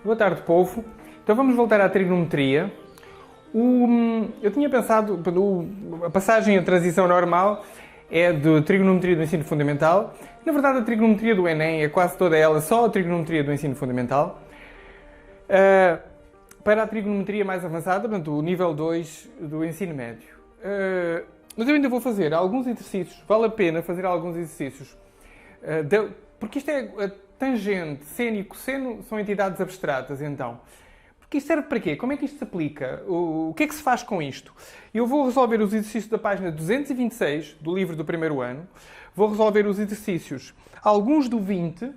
Boa tarde, povo. Então vamos voltar à trigonometria. Eu tinha pensado, a passagem, a transição normal é de trigonometria do ensino fundamental. Na verdade, a trigonometria do Enem é quase toda ela só a trigonometria do ensino fundamental. Para a trigonometria mais avançada, portanto, o nível 2 do ensino médio. Mas eu ainda vou fazer alguns exercícios, vale a pena fazer alguns exercícios, porque isto é tangente, seno e cosseno são entidades abstratas, então. Porque isto serve para quê? Como é que isto se aplica? O que é que se faz com isto? Eu vou resolver os exercícios da página 226 do livro do primeiro ano, vou resolver os exercícios, alguns do 20,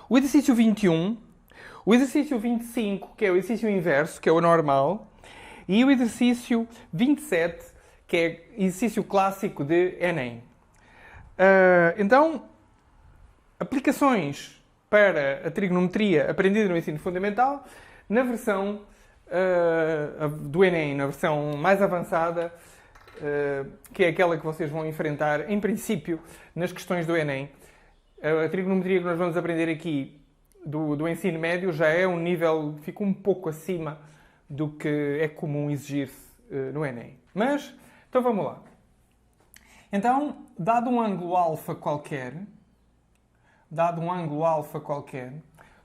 o exercício 21, o exercício 25, que é o exercício inverso, que é o normal, e o exercício 27, que é exercício clássico de Enem. Então, aplicações para a trigonometria aprendida no ensino fundamental, na versão do Enem, na versão mais avançada, que é aquela que vocês vão enfrentar, em princípio, nas questões do Enem. A trigonometria que nós vamos aprender aqui do ensino médio já é um nível, fica um pouco acima do que é comum exigir-se no Enem. Mas, então vamos lá. Então, dado um ângulo alfa qualquer,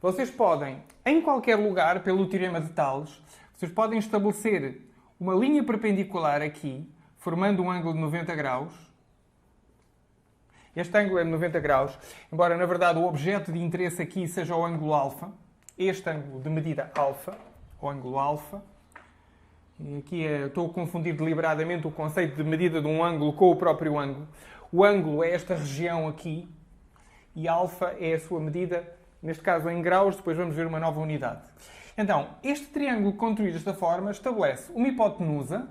vocês podem, em qualquer lugar, pelo teorema de Tales, vocês podem estabelecer uma linha perpendicular aqui, formando um ângulo de 90 graus. Este ângulo é de 90 graus, embora, na verdade, o objeto de interesse aqui seja o ângulo alfa. Este ângulo de medida alfa, o ângulo alfa. E aqui estou a confundir deliberadamente o conceito de medida de um ângulo com o próprio ângulo. O ângulo é esta região aqui e alfa é a sua medida, neste caso em graus, depois vamos ver uma nova unidade. Então, este triângulo construído desta forma estabelece uma hipotenusa,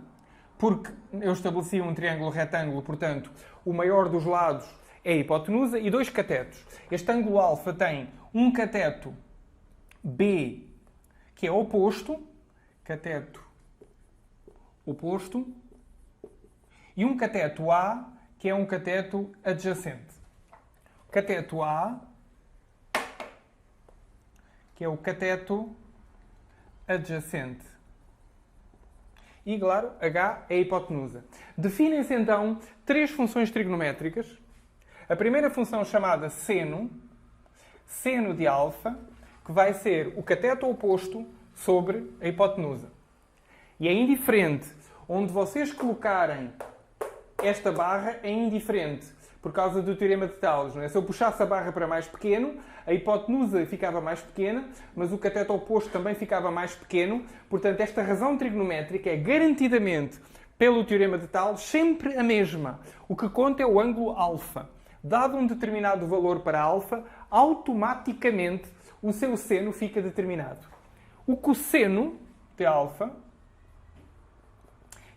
porque eu estabeleci um triângulo retângulo, portanto, o maior dos lados é a hipotenusa, e dois catetos. Este ângulo alfa tem um cateto B, que é oposto, cateto oposto, e um cateto A, que é um cateto adjacente. Cateto A, que é o cateto adjacente. E, claro, H é a hipotenusa. Definem-se, então, três funções trigonométricas. A primeira função chamada seno, seno de alfa, que vai ser o cateto oposto sobre a hipotenusa. E é indiferente onde vocês colocarem esta barra, é indiferente, por causa do teorema de Tales. Não é? Se eu puxasse a barra para mais pequeno, a hipotenusa ficava mais pequena, mas o cateto oposto também ficava mais pequeno. Portanto, esta razão trigonométrica é garantidamente, pelo teorema de Tales, sempre a mesma. O que conta é o ângulo alfa. Dado um determinado valor para alfa, automaticamente o seu seno fica determinado. O cosseno de alfa,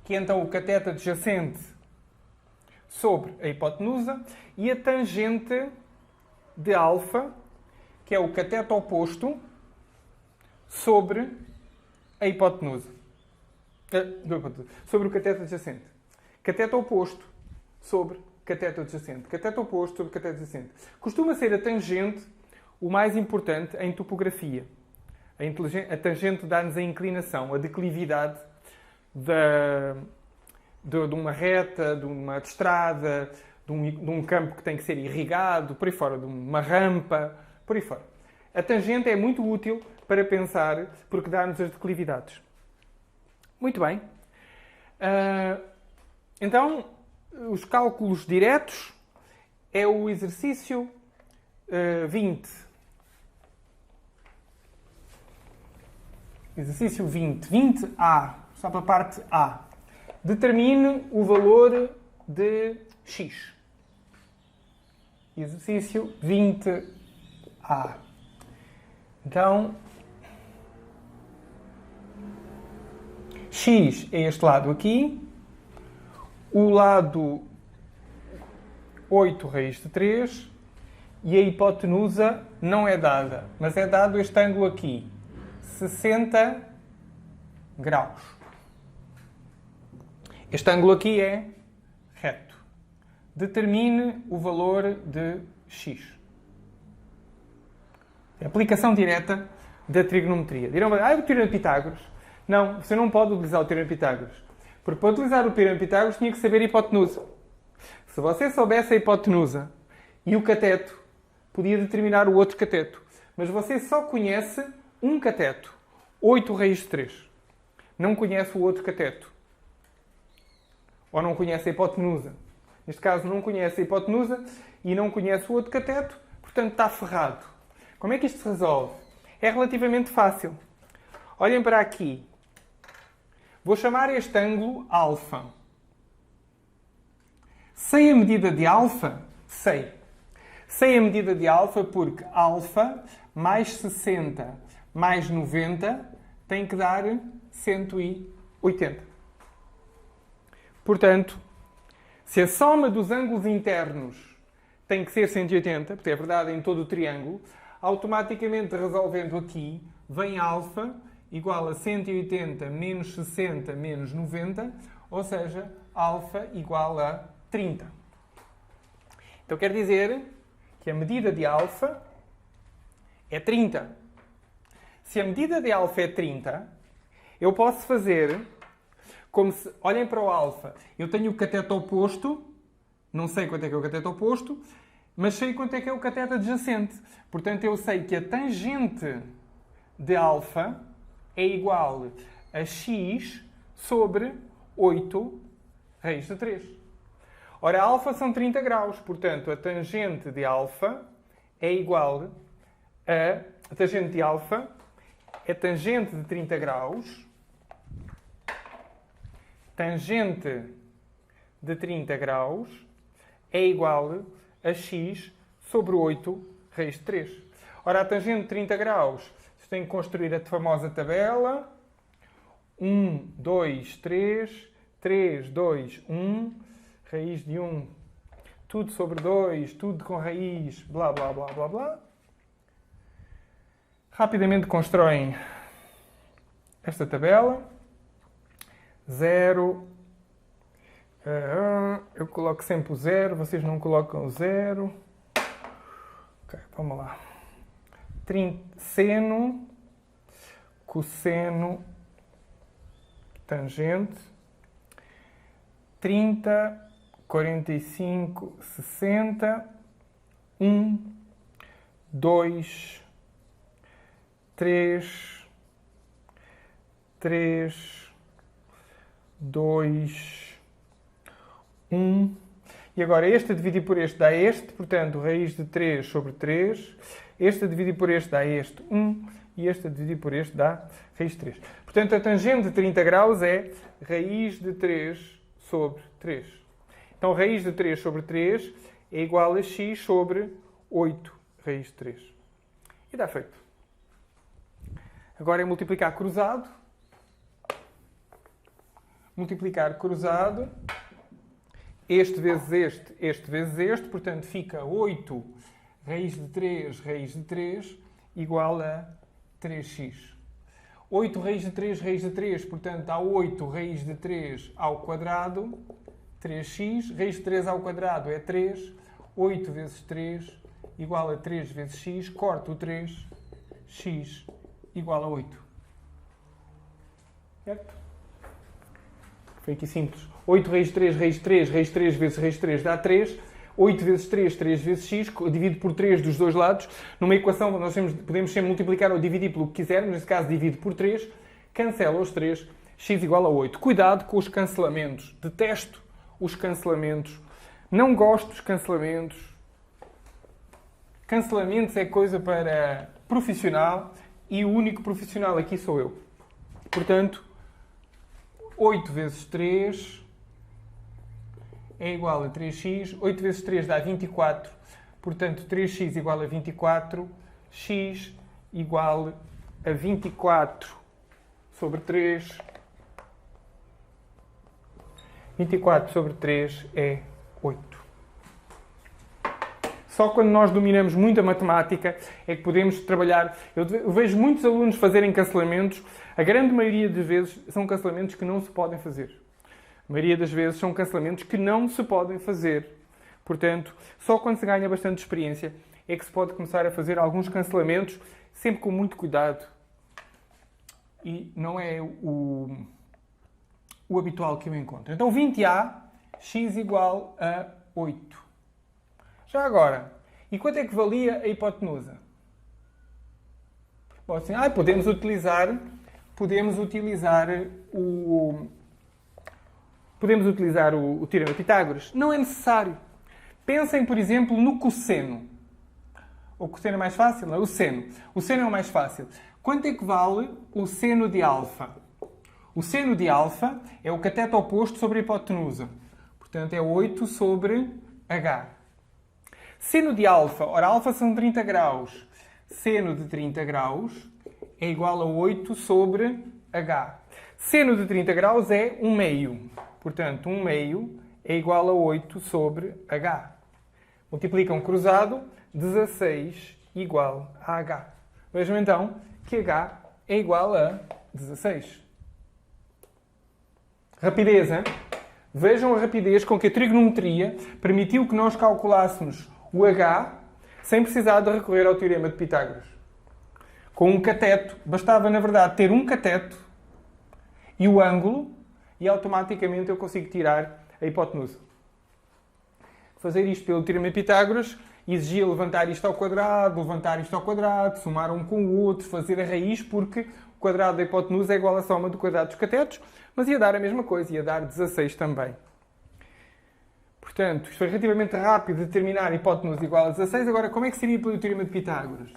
que é então o cateto adjacente sobre a hipotenusa, e a tangente de alfa, que é o cateto oposto sobre a hipotenusa. Sobre o cateto adjacente. Cateto oposto sobre cateto adjacente. Cateto oposto sobre cateto adjacente. Costuma ser a tangente o mais importante em topografia. A tangente dá-nos a inclinação, a declividade de uma reta, de uma estrada, de um campo que tem que ser irrigado, por aí fora, de uma rampa, por aí fora. A tangente é muito útil para pensar, porque dá-nos as declividades. Muito bem. Então, os cálculos diretos é o exercício 20. Exercício 20. 20A. Só para a parte A. Determine o valor de x. Exercício 20A. Então, x é este lado aqui. O lado 8 raiz de 3. E a hipotenusa não é dada, mas é dado este ângulo aqui. 60 graus. Este ângulo aqui é reto. Determine o valor de x. A aplicação direta da trigonometria. Dirão, o teorema de Pitágoras. Não, você não pode utilizar o teorema de Pitágoras. Porque para utilizar o teorema de Pitágoras tinha que saber a hipotenusa. Se você soubesse a hipotenusa e o cateto, podia determinar o outro cateto. Mas você só conhece um cateto. 8 raiz de 3. Não conhece o outro cateto. Ou não conhece a hipotenusa. Neste caso, não conhece a hipotenusa e não conhece o outro cateto, portanto está ferrado. Como é que isto se resolve? É relativamente fácil. Olhem para aqui. Vou chamar este ângulo alfa. Sei a medida de alfa? Sei. Sei a medida de alfa porque alfa mais 60 mais 90 tem que dar 180. Portanto, se a soma dos ângulos internos tem que ser 180, porque é verdade em todo o triângulo, automaticamente resolvendo aqui, vem alfa igual a 180 menos 60 menos 90, ou seja, alfa igual a 30. Então quer dizer que a medida de alfa é 30. Se a medida de alfa é 30, eu posso fazer como se... Olhem para o alfa. Eu tenho o cateto oposto, não sei quanto é que é o cateto oposto, mas sei quanto é que é o cateto adjacente. Portanto, eu sei que a tangente de alfa é igual a x sobre 8 raiz de 3. Ora, alfa são 30 graus, portanto, a tangente de alfa é igual a tangente de alfa é tangente de 30 graus, tangente de 30 graus é igual a x sobre 8 raiz de 3. Ora, a tangente de 30 graus, vocês têm que construir a famosa tabela. 1, 2, 3, 3, 2, 1, raiz de 1, tudo sobre 2, tudo com raiz, blá, blá, blá, blá, blá. Rapidamente constroem esta tabela. 0. Eu coloco sempre o 0, vocês não colocam o 0. Ok, vamos lá. Seno, cosseno, tangente. 30, 45, 60. 1, 2, 3, 3, 2, 1. E agora este a dividir por este dá este, portanto, raiz de 3 sobre 3. Este a dividir por este dá este, 1. E este a dividir por este dá raiz de 3. Portanto, a tangente de 30 graus é raiz de 3 sobre 3. Então, raiz de 3 sobre 3 é igual a x sobre 8 raiz de 3. E dá feito. Agora é multiplicar cruzado. Multiplicar cruzado. Este vezes este vezes este. Portanto, fica 8 raiz de 3 igual a 3x. 8 raiz de 3, portanto, há 8 raiz de 3 ao quadrado, 3x. Raiz de 3 ao quadrado é 3. 8 vezes 3 igual a 3 vezes x. Corto o 3, x igual a 8. Certo? Foi aqui simples. 8 raiz de 3, raiz de 3, raiz de 3 vezes raiz de 3 dá 3. 8 vezes 3, 3 vezes x, divido por 3 dos dois lados. Numa equação, nós podemos sempre multiplicar ou dividir pelo que quisermos. Neste caso, divido por 3. Cancela os 3. X igual a 8. Cuidado com os cancelamentos. Detesto os cancelamentos. Não gosto dos cancelamentos. Cancelamentos é coisa para profissional e o único profissional aqui sou eu. Portanto, 8 vezes 3 é igual a 3x. 8 vezes 3 dá 24. Portanto, 3x igual a 24. X igual a 24 sobre 3. 24 sobre 3 é 8. Só quando nós dominamos muito a matemática é que podemos trabalhar. Eu vejo muitos alunos fazerem cancelamentos. A grande maioria das vezes são cancelamentos que não se podem fazer. A maioria das vezes são cancelamentos que não se podem fazer. Portanto, só quando se ganha bastante experiência é que se pode começar a fazer alguns cancelamentos, sempre com muito cuidado e não é o habitual que eu encontro. Então 20A, x igual a 8. Já agora, e quanto é que valia a hipotenusa? Bom, assim, podemos utilizar o teorema de Pitágoras. Não é necessário. Pensem, por exemplo, no cosseno. O cosseno é mais fácil? Não é? O seno. O seno é o mais fácil. Quanto é que vale o seno de alfa? O seno de alfa é o cateto oposto sobre a hipotenusa. Portanto, é 8 sobre h. Seno de alfa. Ora, alfa são 30 graus. Seno de 30 graus é igual a 8 sobre h. Seno de 30 graus é 1 meio. Portanto, 1 meio é igual a 8 sobre h. Multiplicam cruzado, 16 igual a h. Vejam então que h é igual a 16. Rapidez, hein? Vejam a rapidez com que a trigonometria permitiu que nós calculássemos o h sem precisar de recorrer ao teorema de Pitágoras. Com um cateto, bastava na verdade ter um cateto e o ângulo e automaticamente eu consigo tirar a hipotenusa. Fazer isto pelo teorema de Pitágoras exigia levantar isto ao quadrado, somar um com o outro, fazer a raiz, porque o quadrado da hipotenusa é igual à soma do quadrado dos catetos, mas ia dar a mesma coisa, ia dar 16 também. Portanto, isto foi relativamente rápido de determinar a hipotenusa igual a 16. Agora, como é que seria pelo teorema de Pitágoras?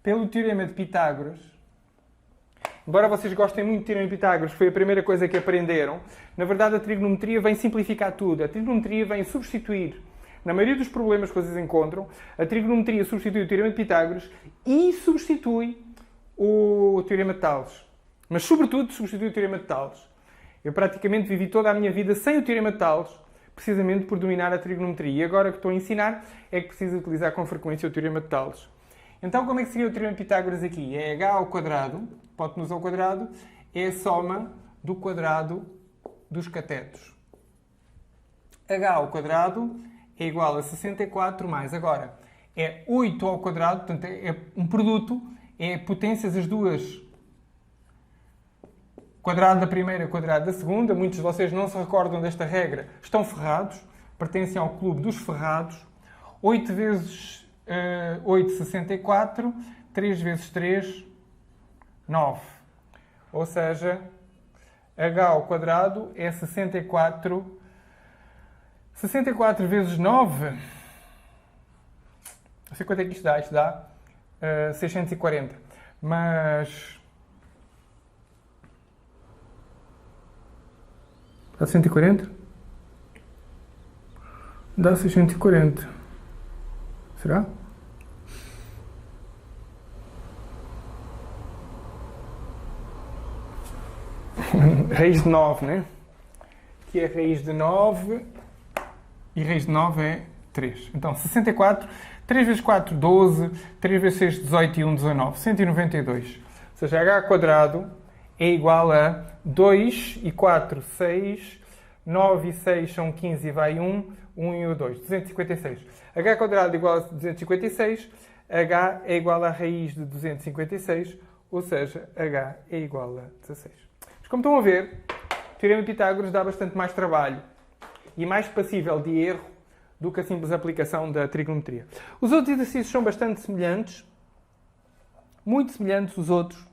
Pelo teorema de Pitágoras, embora vocês gostem muito do teorema de Pitágoras, foi a primeira coisa que aprenderam, na verdade a trigonometria vem simplificar tudo. A trigonometria vem substituir, na maioria dos problemas que vocês encontram, a trigonometria substitui o teorema de Pitágoras e substitui o teorema de Tales. Mas, sobretudo, substitui o teorema de Tales. Eu praticamente vivi toda a minha vida sem o teorema de Tales, precisamente por dominar a trigonometria. E agora que estou a ensinar, é que preciso utilizar com frequência o teorema de Tales. Então, como é que seria o teorema de Pitágoras aqui? É h ao quadrado, hipotenusa ao quadrado, é a soma do quadrado dos catetos. h ao quadrado é igual a 64 mais, agora, é 8 ao quadrado, portanto, é um produto, é potências as duas. Quadrado da primeira, quadrado da segunda. Muitos de vocês não se recordam desta regra. Estão ferrados, pertencem ao clube dos ferrados. 8 vezes 8, 64. 3 vezes 3, 9. Ou seja, h ao quadrado é 64. 64 vezes 9. Não sei quanto é que isto dá. Isto dá 640. Mas... dá 140? Dá 640. Será? Raiz de 9, né? Aqui é raiz de 9 e raiz de 9 é 3. Então, 64, 3 vezes 4, 12, 3 vezes 6, 18 e 1, 19. 192. Ou seja, h quadrado é igual a 2 e 4, 6, 9 e 6 são 15 e vai 1, 1 e o 2, 256. h quadrado é igual a 256, h é igual à raiz de 256, ou seja, h é igual a 16. Mas como estão a ver, o teorema de Pitágoras dá bastante mais trabalho e mais passível de erro do que a simples aplicação da trigonometria. Os outros exercícios são bastante semelhantes, muito semelhantes os outros.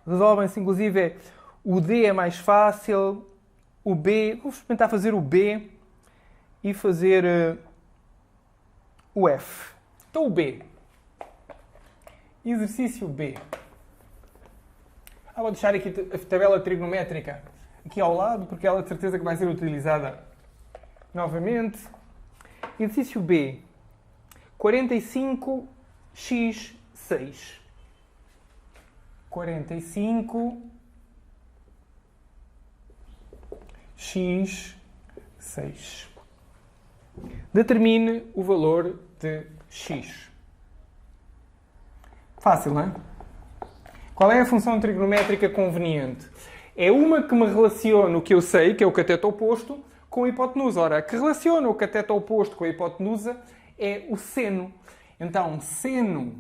Resolvem-se, inclusive, o D é mais fácil, o B, vou experimentar fazer o B e fazer o F. Então o B. Exercício B. Vou deixar aqui a tabela trigonométrica aqui ao lado, porque ela de certeza que vai ser utilizada novamente. Exercício B. 45x6. 45x6. Determine o valor de x. Fácil, não é? Qual é a função trigonométrica conveniente? É uma que me relaciona o que eu sei, que é o cateto oposto, com a hipotenusa. Ora, a que relaciona o cateto oposto com a hipotenusa é o seno. Então, seno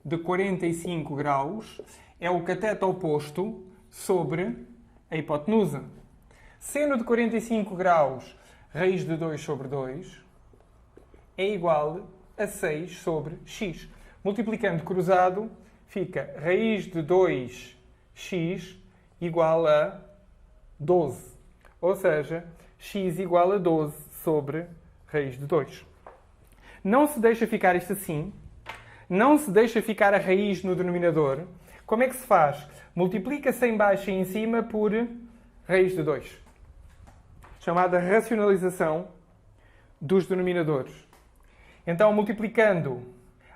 de 45 graus é o cateto oposto sobre a hipotenusa. Seno de 45 graus, raiz de 2 sobre 2, é igual a 6 sobre x. Multiplicando cruzado, fica raiz de 2x igual a 12. Ou seja, x igual a 12 sobre raiz de 2. Não se deixa ficar isto assim. Não se deixa ficar a raiz no denominador. Como é que se faz? Multiplica-se em baixo e em cima por raiz de 2. Chamada racionalização dos denominadores. Então, multiplicando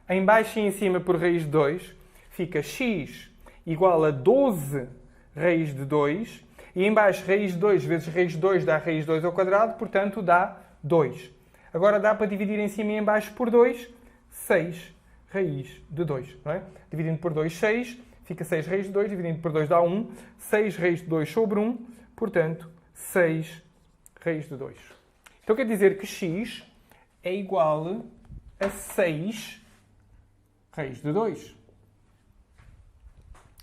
em baixo e em cima por raiz de 2, fica x igual a 12 raiz de 2. E em baixo, raiz de 2 vezes raiz de 2 dá raiz de 2 ao quadrado, portanto, dá 2. Agora dá para dividir em cima e em baixo por 2, 6 raiz de 2. Não é? Dividindo por 2, 6. Fica 6 raiz de 2. Dividindo por 2 dá 1. 6 raiz de 2 sobre 1. Portanto, 6 raiz de 2. Então quer dizer que x é igual a 6 raiz de 2.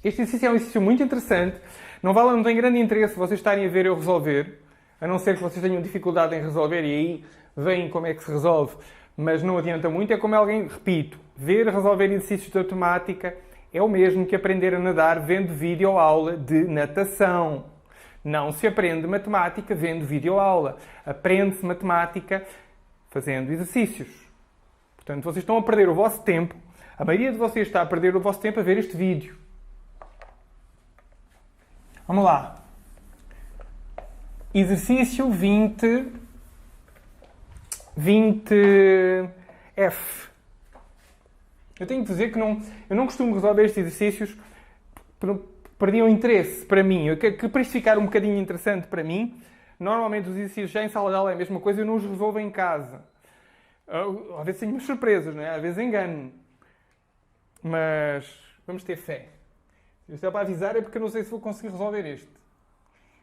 Este exercício é um exercício muito interessante. Não tem grande interesse vocês estarem a ver eu resolver, a não ser que vocês tenham dificuldade em resolver e aí veem como é que se resolve, mas não adianta muito. É como alguém, repito, ver resolver exercícios de matemática é o mesmo que aprender a nadar vendo vídeo-aula de natação. Não se aprende matemática vendo vídeo-aula. Aprende-se matemática fazendo exercícios. Portanto, vocês estão a perder o vosso tempo. A maioria de vocês está a perder o vosso tempo a ver este vídeo. Vamos lá. Exercício 20F. Eu tenho que dizer que eu não costumo resolver estes exercícios, perdiam interesse para mim. Que para isto ficar um bocadinho interessante para mim, normalmente os exercícios já em sala de aula é a mesma coisa, eu não os resolvo em casa. Às vezes tenho umas surpresas, não é? Às vezes engano. Mas vamos ter fé. Se isto é para avisar é porque eu não sei se vou conseguir resolver este.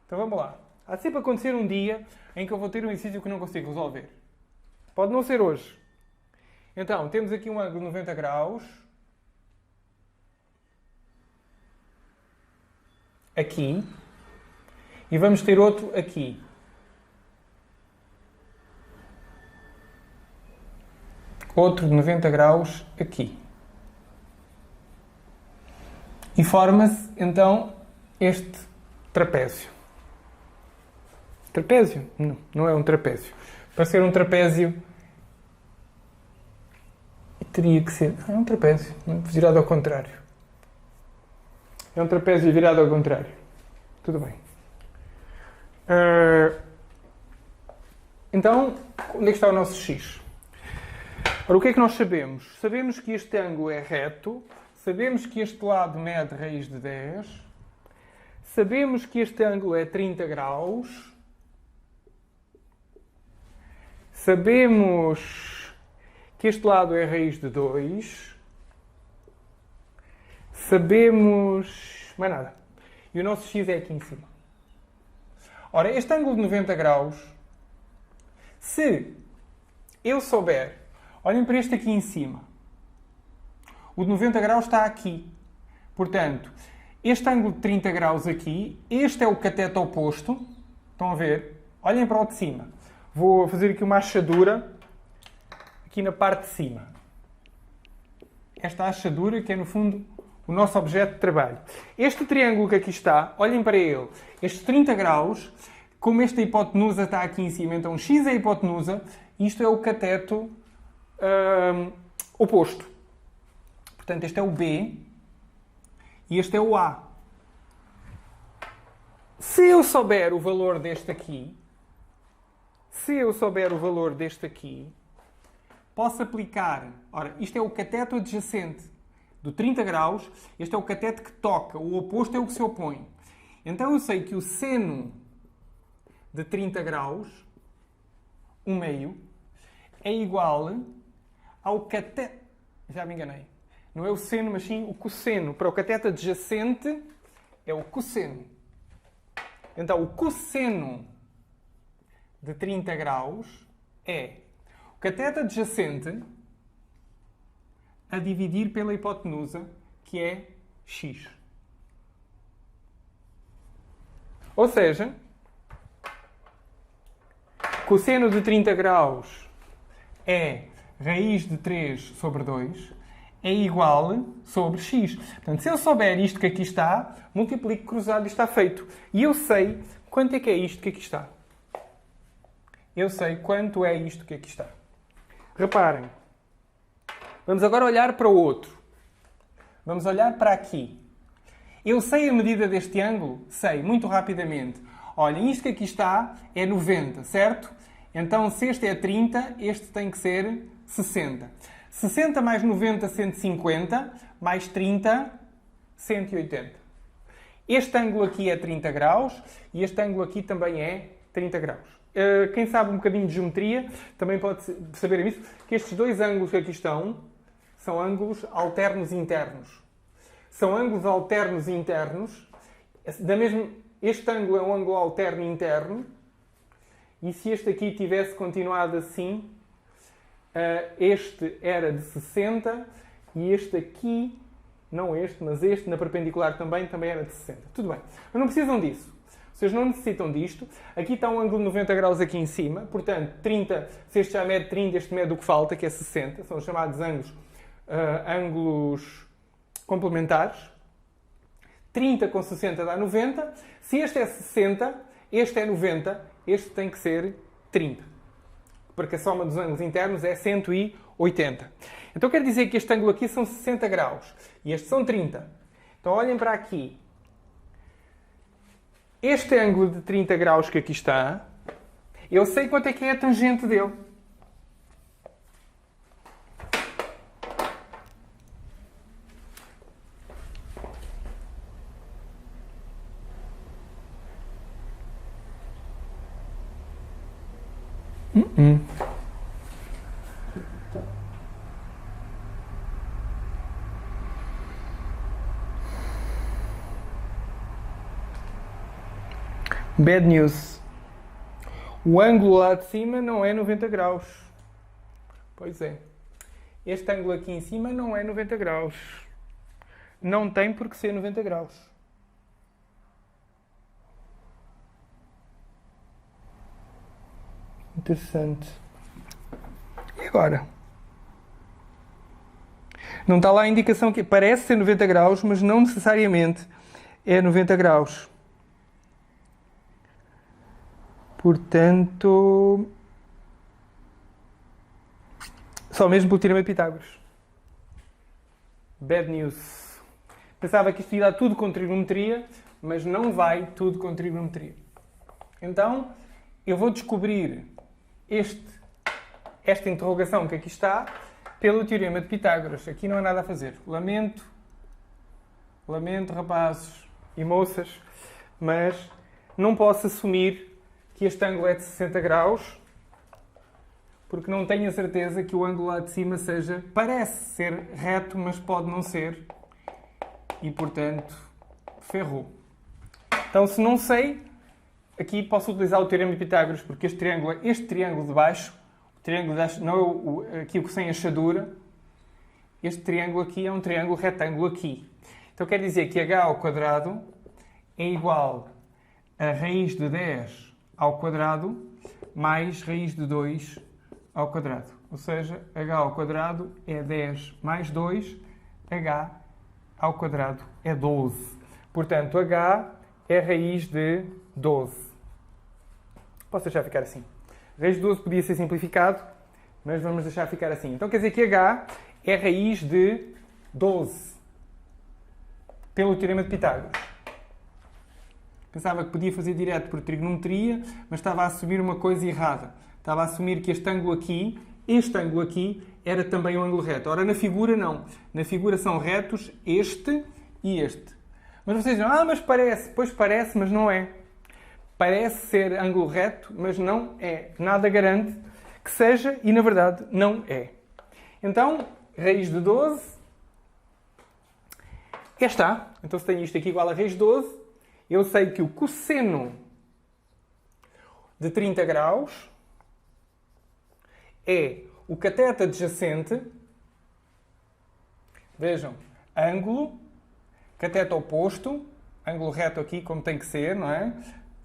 Então vamos lá. Há sempre acontecer um dia em que eu vou ter um exercício que não consigo resolver. Pode não ser hoje. Então, temos aqui um ângulo de 90 graus. Aqui. E vamos ter outro aqui. Outro de 90 graus aqui. E forma-se, então, este trapézio. Trapézio? Não é um trapézio. Para ser um trapézio, teria que ser... É um trapézio, virado ao contrário. É um trapézio virado ao contrário. Tudo bem. Então, onde é que está o nosso x? Ora, o que é que nós sabemos? Sabemos que este ângulo é reto. Sabemos que este lado mede raiz de 10. Sabemos que este ângulo é 30 graus. Sabemos que este lado é raiz de 2. Sabemos... mais nada. E o nosso x é aqui em cima. Ora, este ângulo de 90 graus, se eu souber... Olhem para este aqui em cima. O de 90 graus está aqui. Portanto, este ângulo de 30 graus aqui, este é o cateto oposto. Estão a ver? Olhem para o de cima. Vou fazer aqui uma achadura aqui na parte de cima. Esta achadura que é, no fundo, o nosso objeto de trabalho. Este triângulo que aqui está, olhem para ele. Este 30 graus, como esta hipotenusa está aqui em cima, então x é a hipotenusa, isto é o cateto oposto. Portanto, este é o B e este é o A. Se eu souber o valor deste aqui, posso aplicar... Ora, isto é o cateto adjacente do 30 graus, este é o cateto que toca, o oposto é o que se opõe. Então eu sei que o seno de 30 graus, 1/2, é igual ao cateto... Já me enganei. Não é o seno, mas sim o cosseno. Para o cateto adjacente é o cosseno. Então, o cosseno de 30 graus é o cateto adjacente a dividir pela hipotenusa, que é x. Ou seja, cosseno de 30 graus é raiz de 3 sobre 2, é igual sobre x. Portanto, se eu souber isto que aqui está, multiplico cruzado e está feito. E eu sei quanto é que é isto que aqui está. Eu sei quanto é isto que aqui está. Reparem. Vamos agora olhar para o outro. Vamos olhar para aqui. Eu sei a medida deste ângulo? Sei, muito rapidamente. Olhem, isto que aqui está é 90, certo? Então, se este é 30, este tem que ser 60. 60 mais 90, 150, mais 30, 180. Este ângulo aqui é 30 graus e este ângulo aqui também é 30 graus. Quem sabe um bocadinho de geometria também pode saber isso, que estes dois ângulos que aqui estão são ângulos alternos internos. São ângulos alternos internos. Este ângulo é um ângulo alterno interno. E se este aqui tivesse continuado assim, este era de 60 e este aqui, não este, mas este na perpendicular também era de 60. Tudo bem. Mas não precisam disso. Vocês não necessitam disto. Aqui está um ângulo de 90 graus aqui em cima. Portanto, 30, se este já mede 30, este mede o que falta, que é 60. São os chamados ângulos complementares. 30 com 60 dá 90. Se este é 60, este é 90, este tem que ser 30. Porque a soma dos ângulos internos é 180. Então quer dizer que este ângulo aqui são 60 graus e estes são 30. Então olhem para aqui. Este ângulo de 30 graus que aqui está, eu sei quanto é que é a tangente dele. Bad news. O ângulo lá de cima não é 90 graus. Pois é. Este ângulo aqui em cima não é 90 graus. Não tem por que ser 90 graus. Interessante. E agora? Não está lá a indicação que parece ser 90 graus, mas não necessariamente é 90 graus. Portanto, só mesmo pelo Teorema de Pitágoras. Bad news. Pensava que isto ia dar tudo com trigonometria, mas não vai tudo com trigonometria. Então, eu vou descobrir esta interrogação que aqui está pelo Teorema de Pitágoras. Aqui não há nada a fazer. Lamento, rapazes e moças, mas não posso assumir que este ângulo é de 60 graus, porque não tenho a certeza que o ângulo lá de cima parece ser reto, mas pode não ser, e portanto, ferrou. Então, se não sei, aqui posso utilizar o Teorema de Pitágoras, porque este triângulo de baixo, o triângulo de baixo não é aqui o sem achadura, este triângulo aqui é um triângulo retângulo aqui. Então quer dizer que h ao quadrado é igual a raiz de 10 ao quadrado mais raiz de 2 ao quadrado. Ou seja, h ao quadrado é 10 mais 2, h ao quadrado é 12. Portanto, h é raiz de 12. Posso deixar ficar assim. Raiz de 12 podia ser simplificado, mas vamos deixar ficar assim. Então quer dizer que h é raiz de 12 pelo Teorema de Pitágoras. Pensava que podia fazer direto por trigonometria, mas estava a assumir uma coisa errada. Estava a assumir que este ângulo aqui, era também um ângulo reto. Ora, na figura não. Na figura são retos este e este. Mas vocês dizem, mas parece. Pois parece, mas não é. Parece ser ângulo reto, mas não é. Nada garante que seja e, na verdade, não é. Então, raiz de 12. Cá está. Então, se tenho isto aqui igual a raiz de 12, eu sei que o cosseno de 30 graus é o cateto adjacente Vejam, ângulo, cateto oposto, ângulo reto aqui como tem que ser, não é?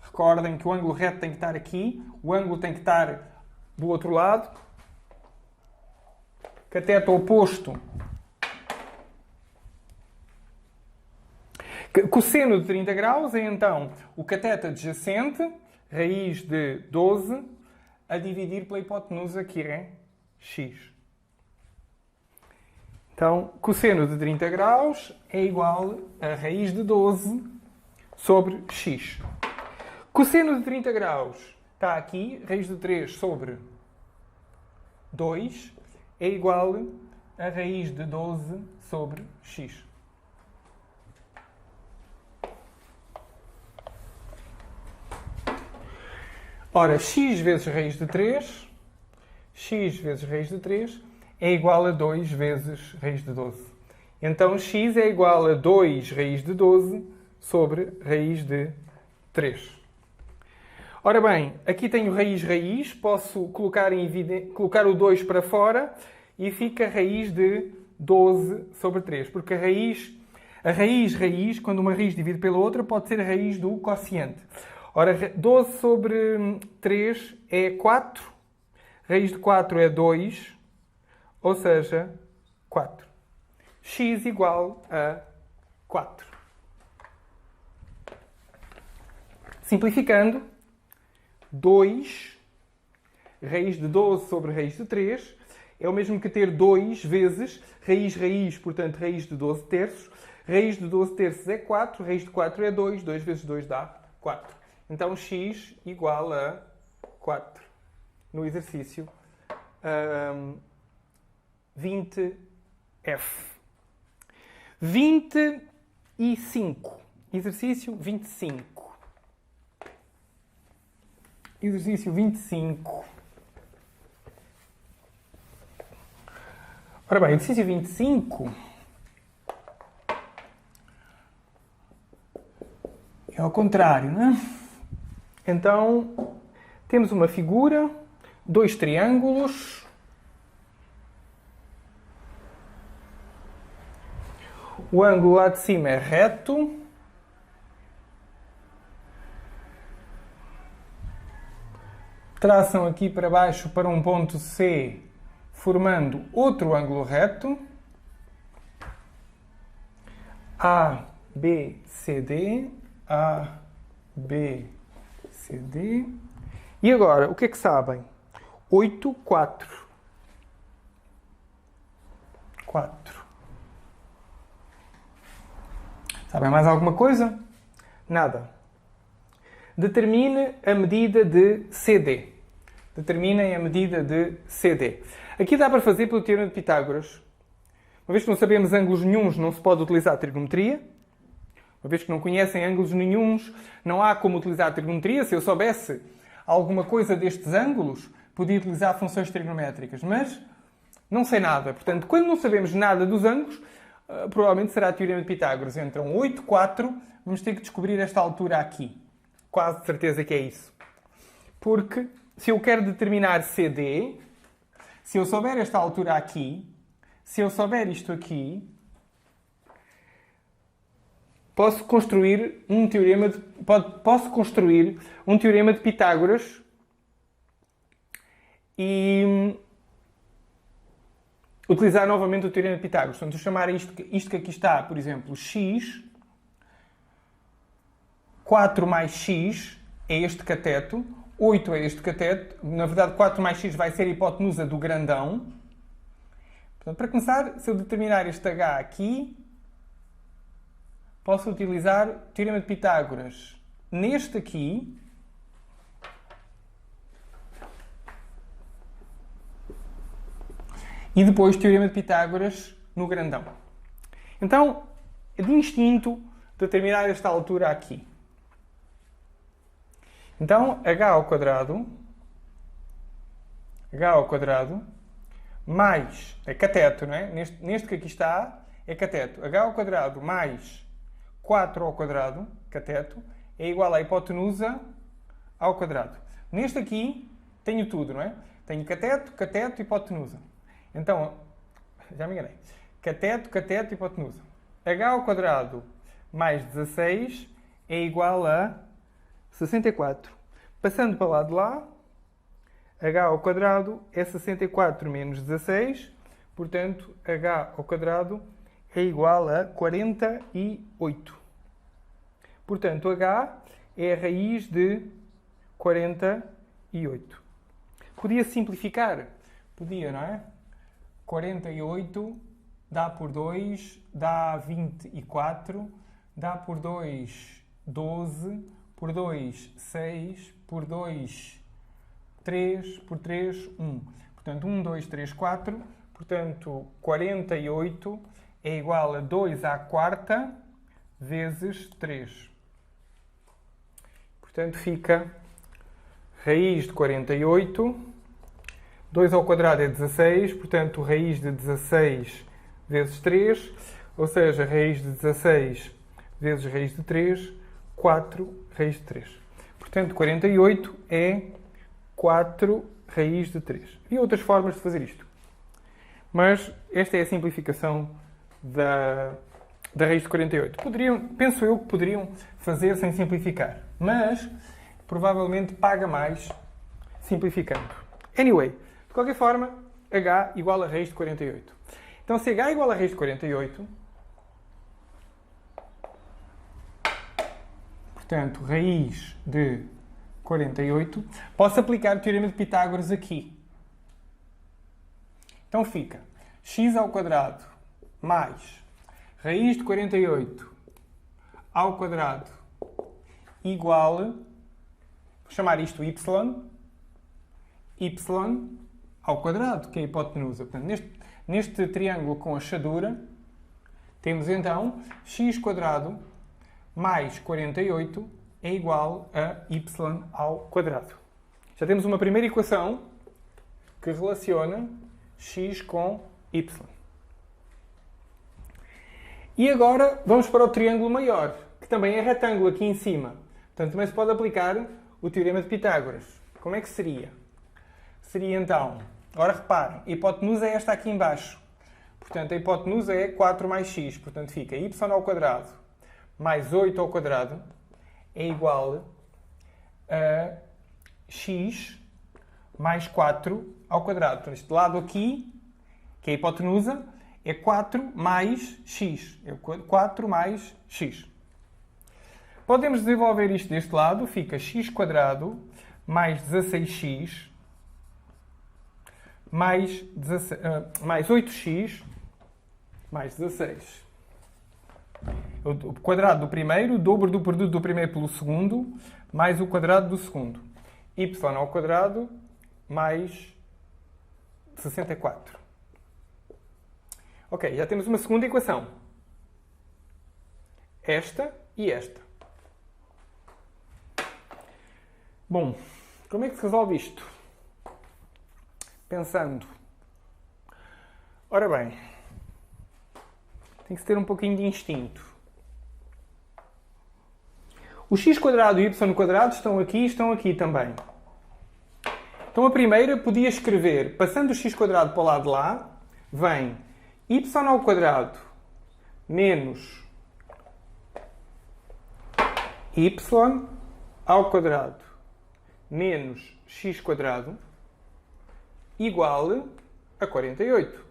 Recordem que o ângulo reto tem que estar aqui, o ângulo tem que estar do outro lado. Cateto oposto. Cosseno de 30 graus é então o cateto adjacente, raiz de 12, a dividir pela hipotenusa que é x. Então, cosseno de 30 graus é igual a raiz de 12 sobre x. Cosseno de 30 graus está aqui, raiz de 3 sobre 2 é igual a raiz de 12 sobre x. Ora, x vezes raiz de 3, x vezes raiz de 3 é igual a 2 vezes raiz de 12. Então, x é igual a 2 raiz de 12 sobre raiz de 3. Ora bem, aqui tenho raiz, posso colocar o 2 para fora e fica raiz de 12 sobre 3. Porque a raiz, quando uma raiz divide pela outra, pode ser a raiz do quociente. Ora, 12 sobre 3 é 4, raiz de 4 é 2, ou seja, 4. X igual a 4. Simplificando, 2 raiz de 12 sobre raiz de 3 é o mesmo que ter 2 vezes raiz, portanto, raiz de 12 terços. Raiz de 12 terços é 4, raiz de 4 é 2, 2 vezes 2 dá 4. Então, x igual a 4 no exercício 20F. 25. Exercício 25. Exercício 25. Ora bem, exercício 25 é ao contrário, não é? Então, temos uma figura, 2 triângulos. O ângulo lá de cima é reto. Traçam aqui para baixo para um ponto C, formando outro ângulo reto. A, B, C, D. A, B, C, D. E agora, o que é que sabem? 8, 4. 4. Sabem mais alguma coisa? Nada. Determine a medida de CD. Determinem a medida de CD. Aqui dá para fazer pelo teorema de Pitágoras. Uma vez que não sabemos ângulos nenhuns, não se pode utilizar a trigonometria. Uma vez que não conhecem ângulos nenhuns, não há como utilizar a trigonometria. Se eu soubesse alguma coisa destes ângulos, podia utilizar funções trigonométricas. Mas não sei nada. Portanto, quando não sabemos nada dos ângulos, provavelmente será a teorema de Pitágoras. Entram 8, 4. Vamos ter que descobrir esta altura aqui. Quase de certeza que é isso. Porque se eu quero determinar CD, se eu souber esta altura aqui, se eu souber isto aqui, posso construir um teorema de Pitágoras e utilizar novamente o teorema de Pitágoras. Portanto, vou chamar isto que aqui está, por exemplo, x. 4 mais x é este cateto. 8 é este cateto. Na verdade, 4 mais x vai ser a hipotenusa do grandão. Portanto, para começar, se eu determinar este h aqui, posso utilizar o teorema de Pitágoras neste aqui. E depois o teorema de Pitágoras no grandão. Então, é de instinto determinar esta altura aqui. Então, h ao quadrado mais, é cateto, não é? Neste que aqui está, é cateto. H ao quadrado mais 4 ao quadrado, cateto, é igual à hipotenusa ao quadrado. Neste aqui, tenho tudo, não é? Tenho cateto, hipotenusa. Então, já me enganei. Cateto, cateto, hipotenusa. H ao quadrado mais 16 é igual a 64. Passando para lá de lá, H ao quadrado é 64 menos 16, portanto, H ao quadrado é igual a 48. Portanto, H é a raiz de 48. Podia simplificar? Podia, não é? 48 dá por 2, dá 24, dá por 2, 12, por 2, 6, por 2, 3, por 3, 1. Portanto, 1, 2, 3, 4. Portanto, 48 é igual a 2 à quarta vezes 3. Portanto, fica raiz de 48. 2 ao quadrado é 16. Portanto, raiz de 16 vezes 3. Ou seja, raiz de 16 vezes raiz de 3. 4 raiz de 3. Portanto, 48 é 4 raiz de 3. E outras formas de fazer isto. Mas esta é a simplificação da raiz de 48. Penso eu que poderiam fazer sem simplificar. Mas, provavelmente, paga mais simplificando. Anyway, de qualquer forma, h igual a raiz de 48. Então, se h igual a raiz de 48, portanto, raiz de 48, posso aplicar o teorema de Pitágoras aqui. Então fica x ao quadrado mais raiz de 48 ao quadrado igual, vou chamar isto y ao quadrado, que é a hipotenusa. Portanto, neste triângulo com achadura, temos então x quadrado mais 48 é igual a y ao quadrado. Já temos uma primeira equação que relaciona x com y. E agora vamos para o triângulo maior, que também é retângulo aqui em cima. Portanto, também se pode aplicar o teorema de Pitágoras. Como é que seria? Seria então, agora reparem, a hipotenusa é esta aqui em baixo. Portanto, a hipotenusa é 4 mais x. Portanto, fica y ao quadrado mais 8 ao quadrado é igual a x mais 4 ao quadrado. Portanto, este lado aqui, que é a hipotenusa, é 4 mais x. É 4 mais x. Podemos desenvolver isto deste lado. Fica x quadrado mais 16x mais 8x mais 16. O quadrado do primeiro, o dobro do produto do primeiro pelo segundo, mais o quadrado do segundo. Y ao quadrado mais 64. Ok, já temos uma segunda equação. Esta e esta. Bom, como é que se resolve isto? Pensando. Ora bem, tem que se ter um pouquinho de instinto. O x quadrado e o y quadrado estão aqui também. Então a primeira podia escrever, passando o x quadrado para o lado de lá, vem y ao quadrado menos y ao quadrado menos x quadrado igual a 48.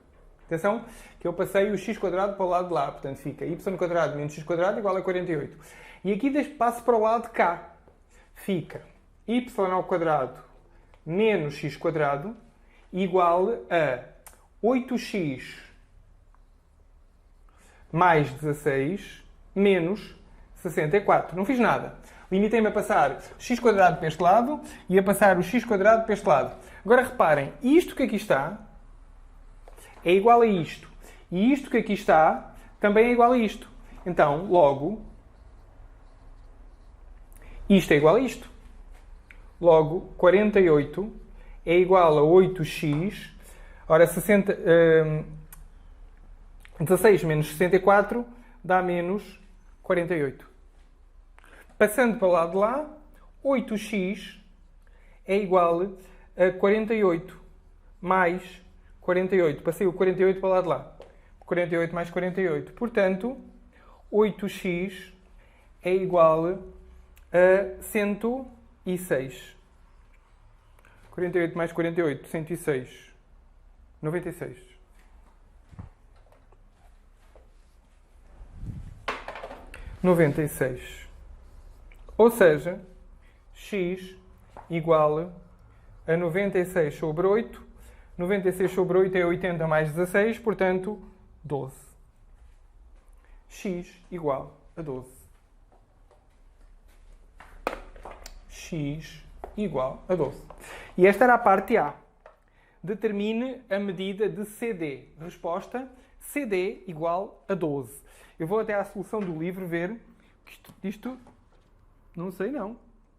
Atenção que eu passei o x quadrado para o lado de lá, portanto fica y quadrado menos x quadrado igual a 48. E aqui passo para o lado de cá. Fica y ao quadrado menos x quadrado igual a 8x mais 16 menos 64. Não fiz nada. Limitei-me a passar x quadrado para este lado e a passar o x quadrado para este lado. Agora reparem, isto que aqui está é igual a isto. E isto que aqui está também é igual a isto. Então, logo, isto é igual a isto. Logo, 48 é igual a 8x. Ora, 16 menos 64 dá menos 48. Passando para o lado de lá, 8x é igual a 48 mais 48. Passei o 48 para o lado de lá. 48 mais 48. Portanto, 8x é igual a 106. 48 mais 48, 106. 96. Ou seja, x igual a 96 sobre 8. 96 sobre 8 é 80 mais 16, portanto, 12. X igual a 12. X igual a 12. E esta era a parte A. Determine a medida de CD. Resposta, CD igual a 12. Eu vou até à solução do livro ver que isto não sei não.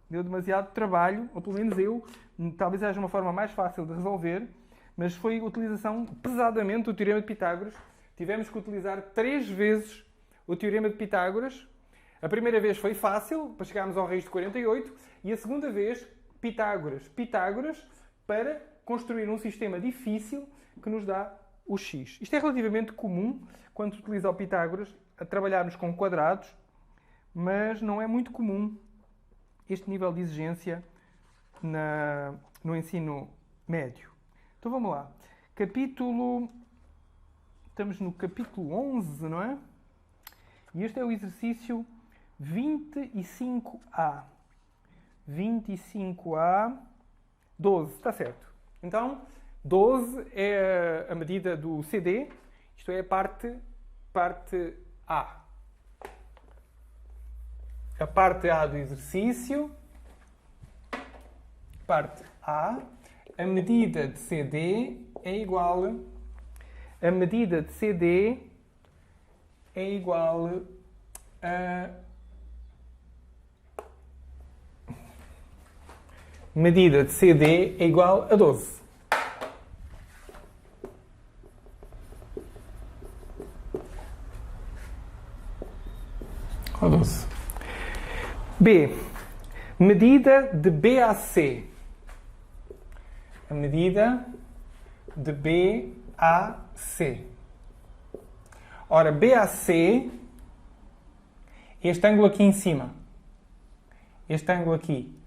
Deu demasiado trabalho, ou pelo menos eu, talvez haja uma forma mais fácil de resolver, mas foi a utilização pesadamente do Teorema de Pitágoras. Tivemos que utilizar 3 vezes o Teorema de Pitágoras. A primeira vez foi fácil, para chegarmos ao raiz de 48, e a segunda vez, Pitágoras, para construir um sistema difícil que nos dá o x. Isto é relativamente comum quando se utiliza o Pitágoras a trabalharmos com quadrados, mas não é muito comum este nível de exigência no ensino médio. Então vamos lá. Estamos no capítulo 11, não é? E este é o exercício 25A. 25A, 12, está certo. Então, 12 é a medida do CD, isto é a parte A. A parte A do exercício, parte A, a medida de CD é igual a medida de CD é igual a medida de CD é igual a 12. Ou 12. B. Medida de BAC. A medida de BAC. Ora, BAC, este ângulo aqui em cima. Este ângulo aqui.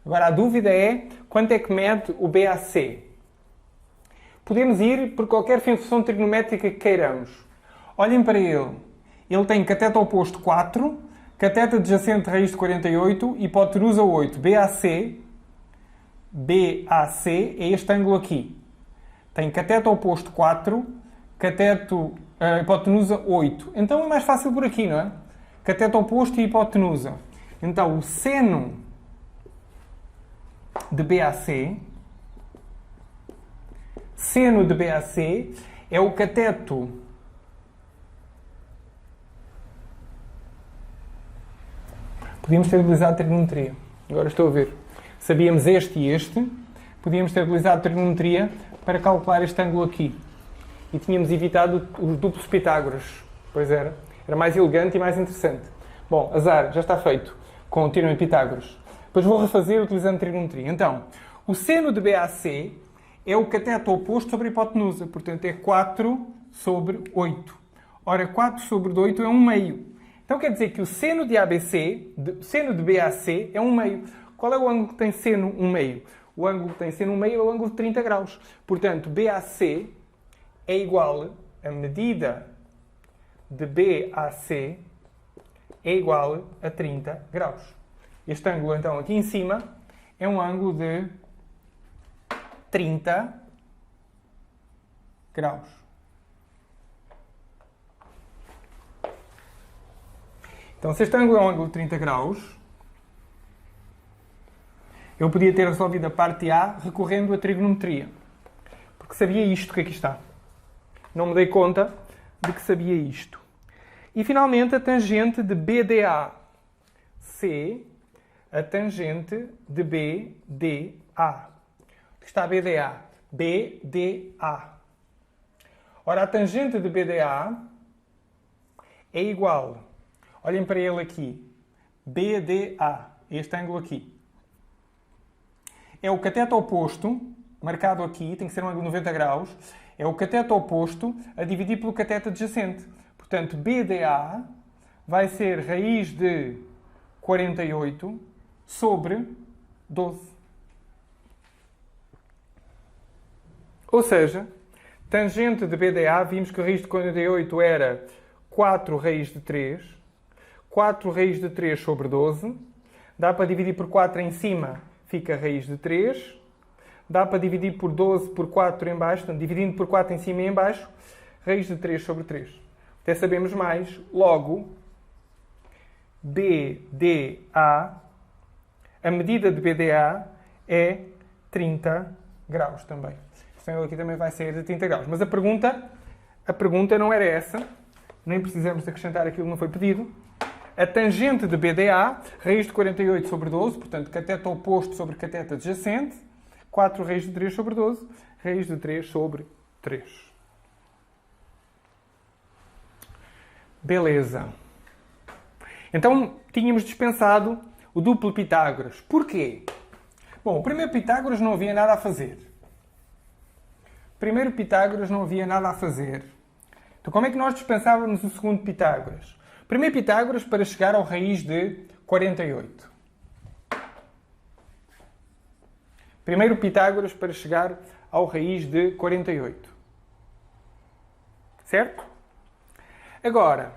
Agora, a dúvida é quanto é que mede o BAC. Podemos ir por qualquer função trigonométrica que queiramos. Olhem para ele. Ele tem cateto oposto 4, cateto adjacente raiz de 48, hipotenusa 8. BAC é este ângulo aqui. Tem cateto oposto 4, hipotenusa 8. Então é mais fácil por aqui, não é? Cateto oposto e hipotenusa. Então o seno de BAC é o cateto podíamos ter utilizado trigonometria. Agora estou a ver. Sabíamos este e este. Podíamos ter utilizado trigonometria para calcular este ângulo aqui. E tínhamos evitado os duplos Pitágoras. Pois era. Era mais elegante e mais interessante. Bom, azar, já está feito com o teorema de Pitágoras. Depois vou refazer utilizando trigonometria. Então, o seno de BAC é o cateto oposto sobre a hipotenusa. Portanto, é 4 sobre 8. Ora, 4 sobre 8 é 1 meio. Então quer dizer que o seno de seno de BAC é 1 meio. Qual é o ângulo que tem seno 1 meio? O ângulo que tem seno 1 meio é o ângulo de 30 graus. Portanto, BAC é igual a medida de BAC é igual a 30 graus. Este ângulo, então, aqui em cima, é um ângulo de 30 graus. Então, se este ângulo é um ângulo de 30 graus, eu podia ter resolvido a parte A recorrendo à trigonometria. Porque sabia isto que aqui está. Não me dei conta de que sabia isto. E, finalmente, a tangente de BDA. C, a tangente de BDA. Onde está BDA? BDA. Ora, a tangente de BDA é igual... Olhem para ele aqui. BDA. Este ângulo aqui. É o cateto oposto, marcado aqui, tem que ser um ângulo de 90 graus. É o cateto oposto a dividir pelo cateto adjacente. Portanto, BDA vai ser raiz de 48 sobre 12. Ou seja, tangente de BDA, vimos que a raiz de 48 era 4 raiz de 3. 4 raiz de 3 sobre 12. Dá para dividir por 4 em cima, fica raiz de 3. Dá para dividir por 12 por 4 em baixo, portanto, dividindo por 4 em cima e em baixo, raiz de 3 sobre 3. Até sabemos mais, logo, BDA, a medida de BDA é 30 graus também. Este ângulo aqui também vai ser de 30 graus. Mas a pergunta não era essa, nem precisamos de acrescentar aquilo que não foi pedido. A tangente de BDA, raiz de 48 sobre 12, portanto, cateto oposto sobre cateto adjacente, 4 raiz de 3 sobre 12, raiz de 3 sobre 3. Beleza. Então, tínhamos dispensado o duplo Pitágoras. Porquê? Bom, o primeiro Pitágoras não havia nada a fazer. Então, como é que nós dispensávamos o segundo Pitágoras? O primeiro Pitágoras para chegar ao raiz de 48. Primeiro Pitágoras para chegar ao raiz de 48. Certo? Agora,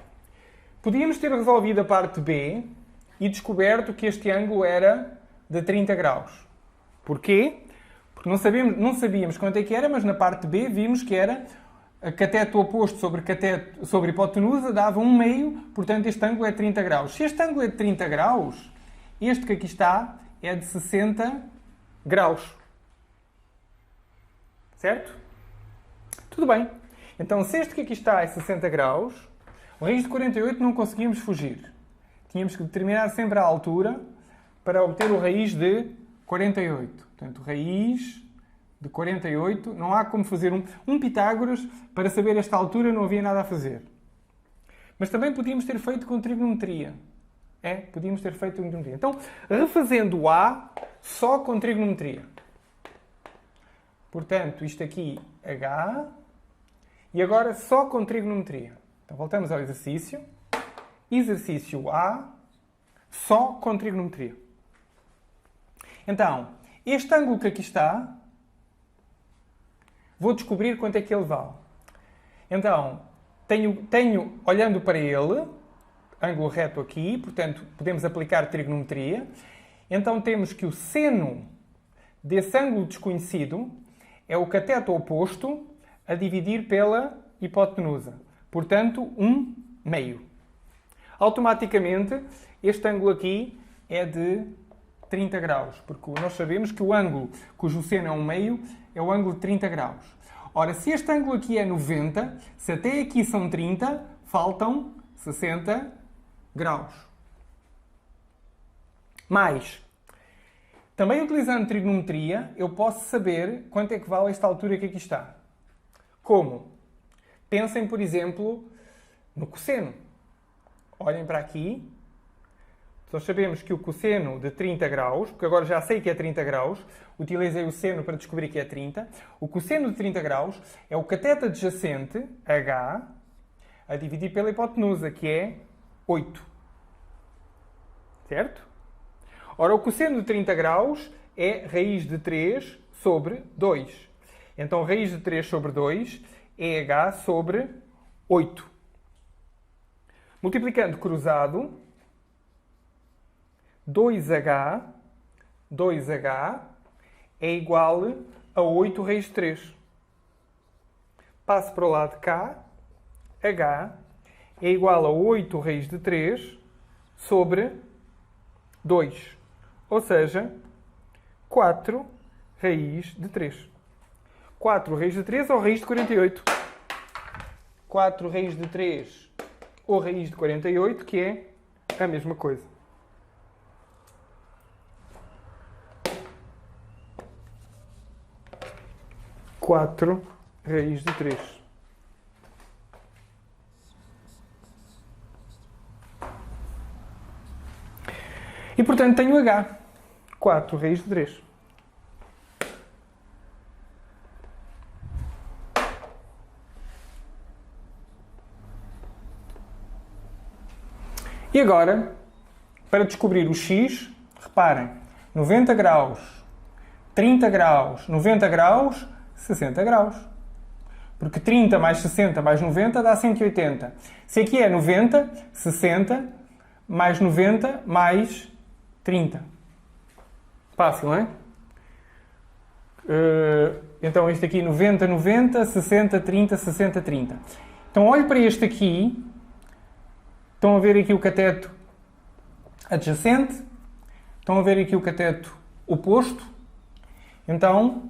podíamos ter resolvido a parte B e descoberto que este ângulo era de 30 graus. Porquê? Porque não sabíamos quanto é que era, mas na parte B vimos que era cateto oposto sobre hipotenusa dava 1/2, portanto este ângulo é 30 graus. Se este ângulo é de 30 graus, este que aqui está é de 60 graus. Certo? Tudo bem. Então, se este que aqui está é 60 graus, o raiz de 48 não conseguíamos fugir. Tínhamos que determinar sempre a altura para obter o raiz de 48. Portanto, raiz de 48, não há como fazer um Pitágoras para saber esta altura, não havia nada a fazer. Mas também podíamos ter feito com trigonometria. Podíamos ter feito com trigonometria. Então, refazendo o A só com trigonometria. Portanto, isto aqui, H, e agora só com trigonometria. Então, voltamos ao exercício. Exercício A, só com trigonometria. Então, este ângulo que aqui está, vou descobrir quanto é que ele vale. Então, tenho olhando para ele, ângulo reto aqui, portanto, podemos aplicar trigonometria. Então, temos que o seno desse ângulo desconhecido é o cateto oposto a dividir pela hipotenusa. Portanto, 1/2. Automaticamente, este ângulo aqui é de 30 graus, porque nós sabemos que o ângulo cujo seno é 1/2 é o ângulo de 30 graus. Ora, se este ângulo aqui é 90, se até aqui são 30, faltam 60 graus. Mais, também utilizando trigonometria, eu posso saber quanto é que vale esta altura que aqui está. Como? Pensem, por exemplo, no cosseno. Olhem para aqui. Nós sabemos que o cosseno de 30 graus, porque agora já sei que é 30 graus, utilizei o seno para descobrir que é 30. O cosseno de 30 graus é o cateto adjacente, H, a dividir pela hipotenusa, que é 8. Certo? Ora, o cosseno de 30 graus é raiz de 3 sobre 2. Então, raiz de 3 sobre 2 é H sobre 8. Multiplicando cruzado, 2H é igual a 8 raiz de 3. Passo para o lado de cá, H é igual a 8 raiz de 3 sobre 2. Ou seja, 4 raiz de 3. 4 raiz de 3 ou raiz de 48. 4 raiz de 3 ou raiz de 48, que é a mesma coisa. Quatro raiz de 3. E, portanto, tenho H. 4 raiz de 3. E agora, para descobrir o x, reparem, 90 graus, 30 graus, 90 graus, 60 graus. Porque 30 mais 60 mais 90 dá 180. Se aqui é 90, 60 mais 90 mais 30. Fácil, não é? Então este aqui 90, 90, 60, 30, 60, 30. Então olho para este aqui. Estão a ver aqui o cateto adjacente. Estão a ver aqui o cateto oposto. Então,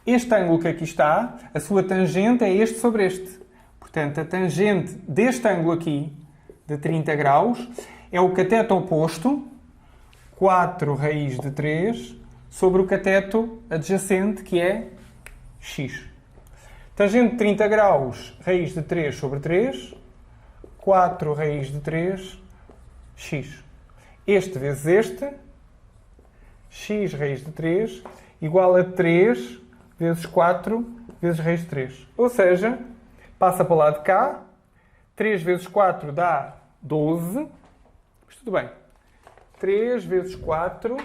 este ângulo que aqui está, a sua tangente é este sobre este. Portanto, a tangente deste ângulo aqui, de 30 graus, é o cateto oposto, 4 raiz de 3, sobre o cateto adjacente, que é x. Tangente de 30 graus, raiz de 3 sobre 3, 4 raiz de 3, x. Este vezes este, x raiz de 3, igual a 3 vezes 4 vezes raiz de 3. Ou seja, passa para o lado de cá, 3 vezes 4 dá 12. Mas tudo bem. 3 vezes 4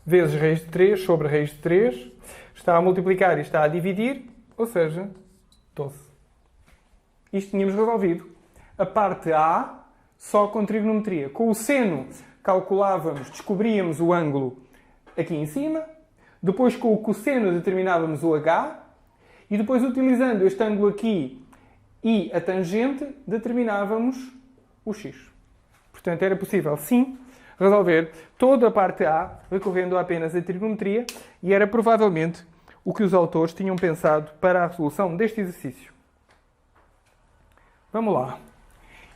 vezes raiz de 3 sobre raiz de 3. Está a multiplicar e está a dividir, ou seja, 12. Isto tínhamos resolvido. A parte A, só com trigonometria. Com o seno, calculávamos, descobríamos o ângulo aqui em cima. Depois, com o cosseno, determinávamos o H. E depois, utilizando este ângulo aqui e a tangente, determinávamos o X. Portanto, era possível, sim, resolver toda a parte A recorrendo apenas à trigonometria e era provavelmente o que os autores tinham pensado para a resolução deste exercício. Vamos lá.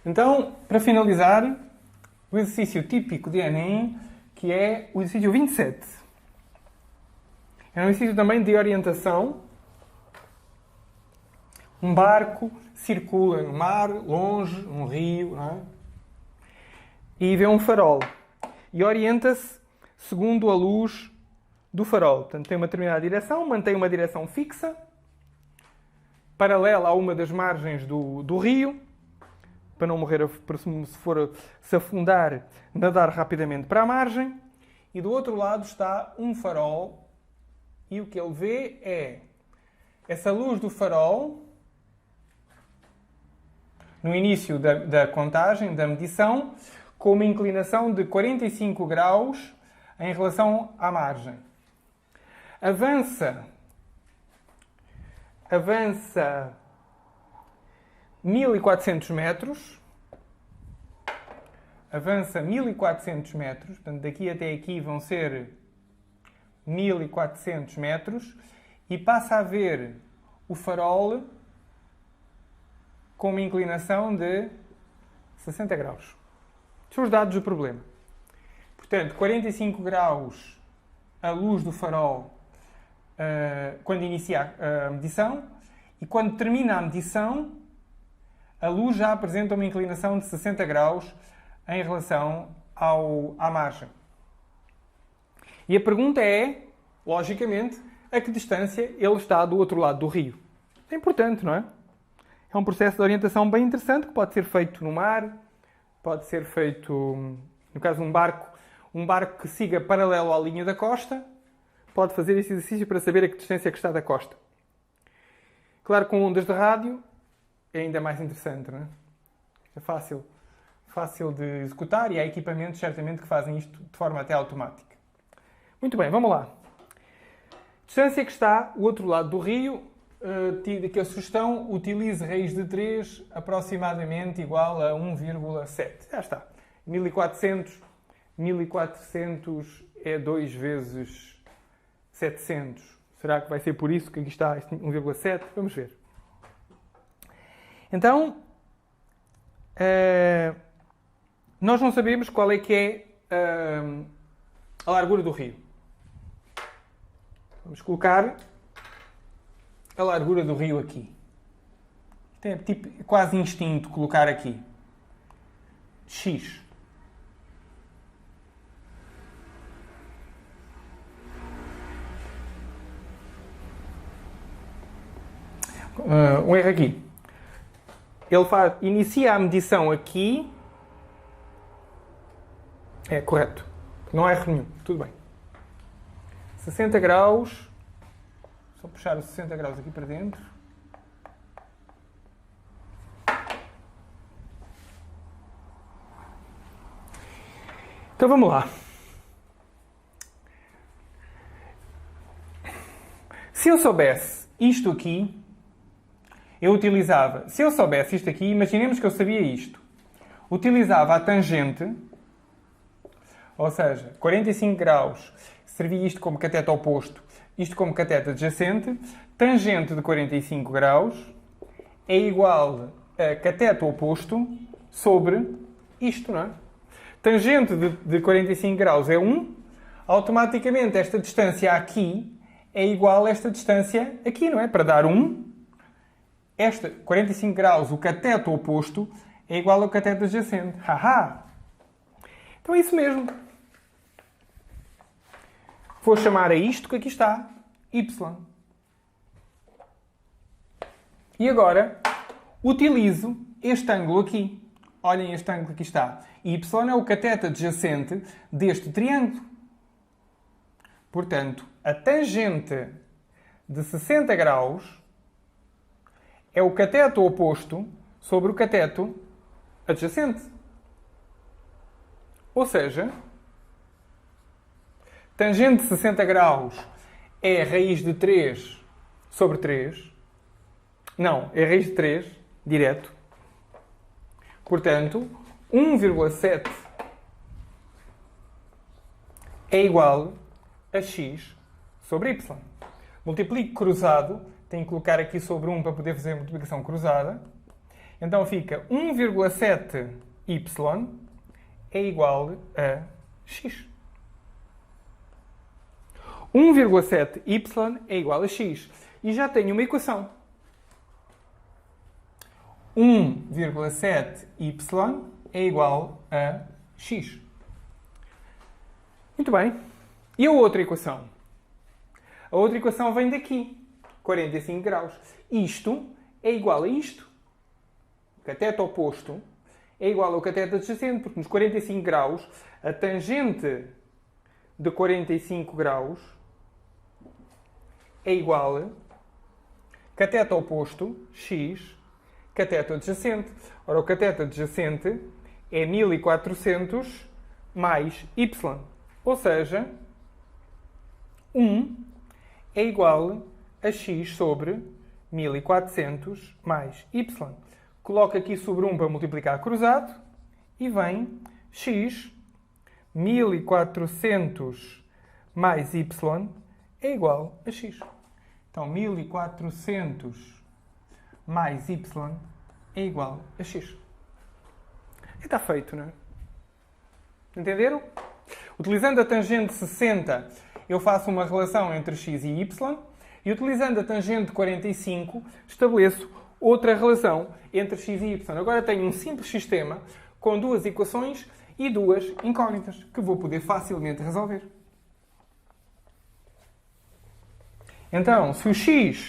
Então, para finalizar, o exercício típico de Enem, que é o exercício 27. É um exercício também de orientação. Um barco circula no mar, longe, um rio, não é? E vê um farol. E orienta-se segundo a luz do farol. Portanto, tem uma determinada direção, mantém uma direção fixa, paralela a uma das margens do rio, para não morrer, se for se afundar, nadar rapidamente para a margem. E do outro lado está um farol. E o que ele vê é essa luz do farol, no início da contagem, da medição, com uma inclinação de 45 graus em relação à margem. Avança 1400 metros. Avança 1400 metros. Portanto, daqui até aqui vão ser 1400 metros. E passa a ver o farol com uma inclinação de 60 graus. São os dados do problema. Portanto, 45 graus a luz do farol quando inicia a medição e quando termina a medição a luz já apresenta uma inclinação de 60 graus em relação à margem. E a pergunta é, logicamente, a que distância ele está do outro lado do rio. É importante, não é? É um processo de orientação bem interessante que pode ser feito no mar, pode ser feito, no caso de um barco que siga paralelo à linha da costa, pode fazer esse exercício para saber a que distância que está da costa. Claro, com ondas de rádio é ainda mais interessante, não é? É fácil de executar e há equipamentos certamente que fazem isto de forma até automática. Muito bem, vamos lá. Distância que está o outro lado do rio, que a sugestão utilize raiz de 3 aproximadamente igual a 1,7. Já está. 1400 é 2 vezes 700. Será que vai ser por isso que aqui está este 1,7? Vamos ver. Então, nós não sabemos qual é que é a largura do rio. Vamos colocar a largura do rio aqui. Isto é tipo, quase instinto colocar aqui. X. Um erro aqui. inicia a medição aqui. É correto. Não há erro nenhum. Tudo bem. 60 graus. Só puxar os 60 graus aqui para dentro. Então vamos lá. Se eu soubesse isto aqui, eu utilizava... Se eu soubesse isto aqui, imaginemos que eu sabia isto. Utilizava a tangente, ou seja, 45 graus, servia isto como cateto oposto, isto como cateto adjacente. Tangente de 45 graus é igual a cateto oposto sobre isto, não é? Tangente de 45 graus é 1. Automaticamente esta distância aqui é igual a esta distância aqui, não é? Para dar 1. Esta 45 graus, o cateto oposto, é igual ao cateto adjacente. Haha! Então é isso mesmo. Vou chamar a isto que aqui está y. E agora utilizo este ângulo aqui. Olhem este ângulo que aqui está. Y é o cateto adjacente deste triângulo. Portanto, a tangente de 60 graus é o cateto oposto sobre o cateto adjacente. Ou seja, tangente de 60 graus é raiz de 3 sobre 3. Não, é raiz de 3, direto. Portanto, 1,7 é igual a x sobre y. Multiplico cruzado, tenho que colocar aqui sobre 1 para poder fazer a multiplicação cruzada. Então fica 1,7y é igual a x. 1,7y é igual a x. E já tenho uma equação. 1,7y é igual a x. Muito bem. E a outra equação? A outra equação vem daqui. 45 graus. Isto é igual a isto. O cateto oposto é igual ao cateto adjacente, porque nos 45 graus, a tangente de 45 graus é igual a cateto oposto, x, cateto adjacente. Ora, o cateto adjacente é 1400 mais y. Ou seja, 1 é igual a x sobre 1400 mais y. Coloco aqui sobre 1 para multiplicar cruzado e vem x 1400 mais y é igual a x. Então, 1400 mais y é igual a x. E está feito, não é? Entenderam? Utilizando a tangente 60, eu faço uma relação entre x e y. E utilizando a tangente 45, estabeleço outra relação entre x e y. Agora tenho um simples sistema com duas equações e duas incógnitas que vou poder facilmente resolver. Então, se o x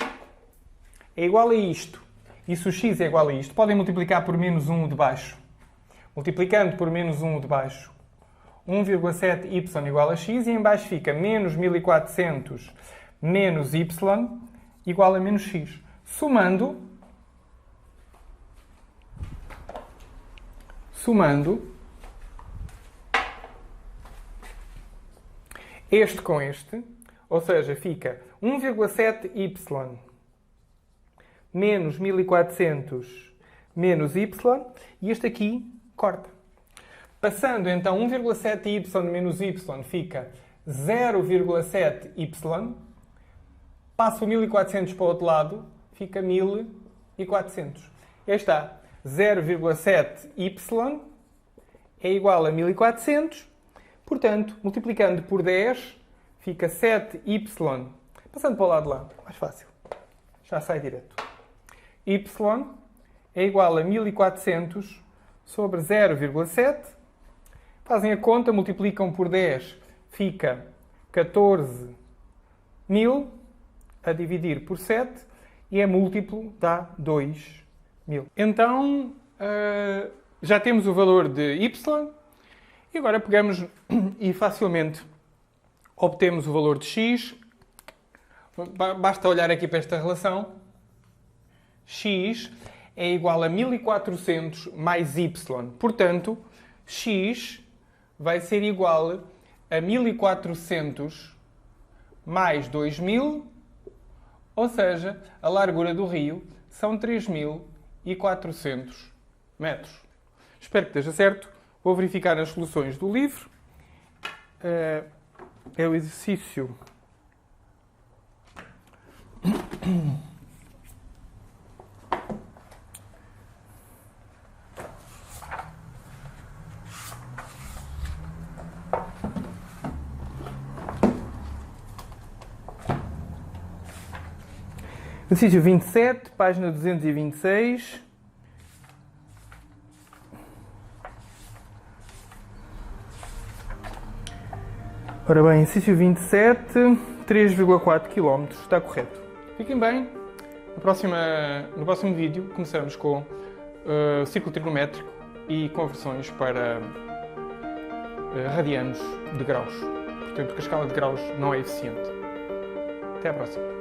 é igual a isto e se o x é igual a isto, podem multiplicar por menos 1 de baixo. Multiplicando por menos 1 de baixo, 1,7y igual a x, e em baixo fica menos 1400 menos y igual a menos x. Somando este com este, ou seja, fica 1,7y menos 1400 menos y, e este aqui corta. Passando então 1,7y menos y fica 0,7y, passo o 1400 para o outro lado, fica 1400. Aí está, 0,7y é igual a 1400, portanto, multiplicando por 10, fica 7y, passando para o lado de lá, mais fácil, já sai direto. Y é igual a 1400 sobre 0,7, fazem a conta, multiplicam por 10, fica 14.000, a dividir por 7, e é múltiplo, dá 2 1000. Então, já temos o valor de y e agora pegamos e facilmente obtemos o valor de x. Basta olhar aqui para esta relação. X é igual a 1400 mais y. Portanto, x vai ser igual a 1400 mais 2000, ou seja, a largura do rio são 3400 metros. Espero que esteja certo. Vou verificar as soluções do livro. É o exercício 27, página 226. Ora bem, exercício 27, 3,4 km. Está correto. Fiquem bem. No próximo vídeo começamos com o círculo trigonométrico e conversões para radianos de graus. Portanto, que a escala de graus não é eficiente. Até à próxima.